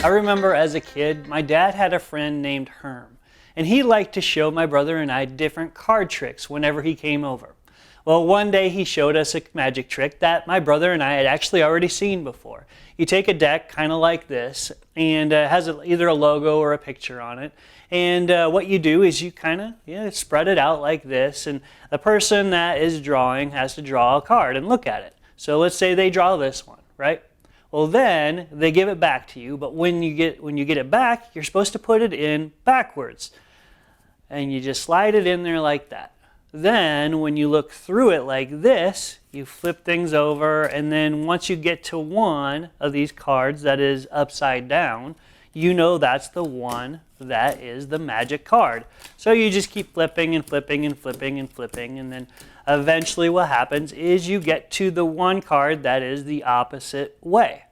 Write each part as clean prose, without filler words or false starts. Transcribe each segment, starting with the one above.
I remember as a kid, my dad had a friend named Herm, and he liked to show my brother and I different card tricks whenever he came over. Well, one day he showed us a magic trick that my brother and I had actually already seen before. You take a deck kind of like this, and it has either a logo or a picture on it. And what you do is you kind of spread it out like this, and the person that is drawing has to draw a card and look at it. So let's say they draw this one, right? Well, then they give it back to you, but when you get it back, you're supposed to put it in backwards. And you just slide it in there like that. Then when you look through it like this, you flip things over, and then once you get to one of these cards that is upside down, you know that's the one that is the magic card. So you just keep flipping and flipping and flipping and flipping, and then eventually what happens is you get to the one card that is the opposite way.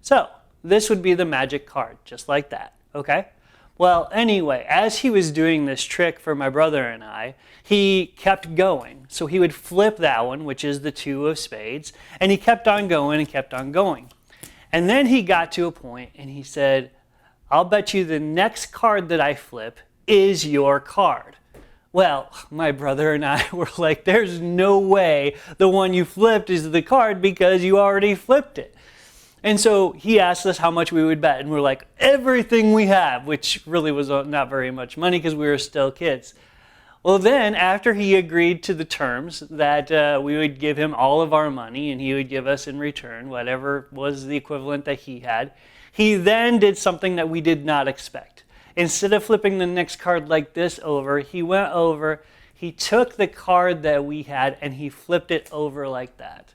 So this would be the magic card, just like that, okay? Well, anyway, as he was doing this trick for my brother and I, he kept going. So he would flip that one, which is the 2 of spades, and he kept on going and kept on going. And then he got to a point and he said, I'll bet you the next card that I flip is your card. Well, my brother and I were like, there's no way the one you flipped is the card because you already flipped it. And so he asked us how much we would bet, and we're like, everything we have, which really was not very much money because we were still kids. Well, then after he agreed to the terms that we would give him all of our money and he would give us in return whatever was the equivalent that he had, he then did something that we did not expect. Instead of flipping the next card like this over, he went over, he took the card that we had and he flipped it over like that.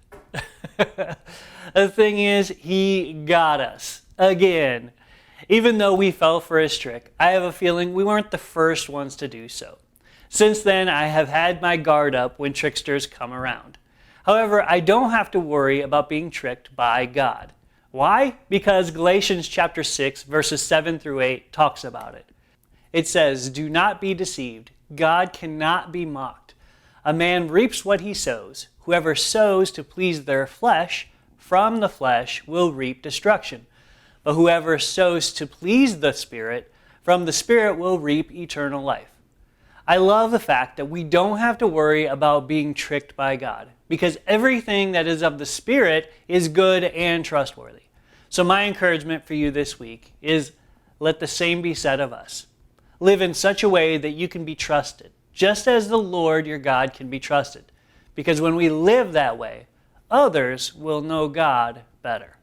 The thing is, he got us again. Even though we fell for his trick, I have a feeling we weren't the first ones to do so. Since then, I have had my guard up when tricksters come around. However, I don't have to worry about being tricked by God. Why? Because Galatians chapter 6, verses 7 through 8 talks about it. It says, "Do not be deceived. God cannot be mocked. A man reaps what he sows. Whoever sows to please their flesh, from the flesh will reap destruction. But whoever sows to please the Spirit, from the Spirit will reap eternal life." I love the fact that we don't have to worry about being tricked by God, because everything that is of the Spirit is good and trustworthy. So my encouragement for you this week is, let the same be said of us. Live in such a way that you can be trusted, just as the Lord your God can be trusted. Because when we live that way, others will know God better.